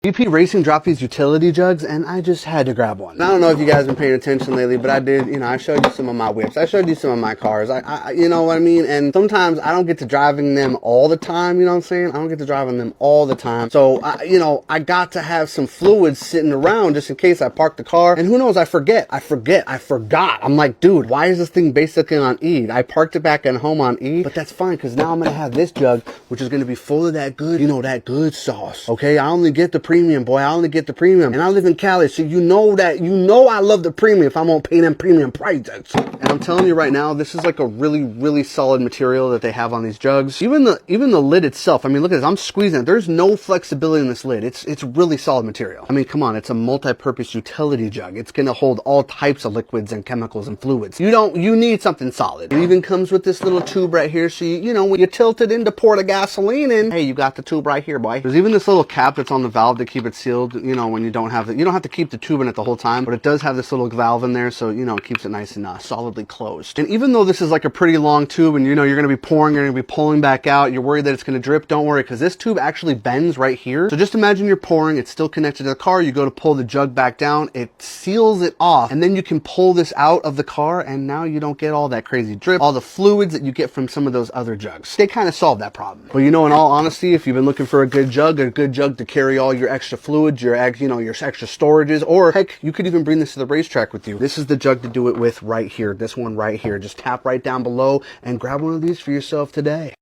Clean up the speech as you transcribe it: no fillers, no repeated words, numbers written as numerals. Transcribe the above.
BP Racing dropped these utility jugs, and I just had to grab one. I don't know if you guys have been paying attention lately, but I did, you know, I showed you some of my whips. I showed you some of my cars. You know what I mean? And sometimes I don't get to driving them all the time, you know what I'm saying? I don't get to driving them all the time. So, you know, I got to have some fluids sitting around just in case I park the car. And who knows, I forgot. I'm like, dude, why is this thing basically on E? I parked it back at home on E, but that's fine, because now I'm going to have this jug, which is going to be full of that good, you know, that good sauce. Okay, I only get the premium, boy. I only get the premium. And I live in Cali, so you know I love the premium if I won't pay them premium prices. And I'm telling you right now, this is like a really, really solid material that they have on these jugs. Even the lid itself, I mean, look at this. I'm squeezing it. There's no flexibility in this lid. It's really solid material. I mean, come on, it's a multi-purpose utility jug. It's going to hold all types of liquids and chemicals and fluids. You need something solid. It even comes with this little tube right here, so you know, when you tilt it in to pour the gasoline in, hey, you got the tube right here, boy. There's even this little cap that's on the valve to keep it sealed, you know, when you don't have to keep the tube in it the whole time, but it does have this little valve in there, so, you know, it keeps it nice and solidly closed. And even though this is like a pretty long tube, and you know, you're going to be pouring, you're going to be pulling back out, you're worried that it's going to drip, don't worry, because this tube actually bends right here. So just imagine you're pouring, it's still connected to the car, you go to pull the jug back down, it seals it off, and then you can pull this out of the car, and now you don't get all that crazy drip, all the fluids that you get from some of those other jugs. They kind of solve that problem. But you know, in all honesty, if you've been looking for a good jug to carry all your extra fluids, your extra storages, or heck, you could even bring this to the racetrack with you. This is the jug to do it with right here. This one right here. Just tap right down below and grab one of these for yourself today.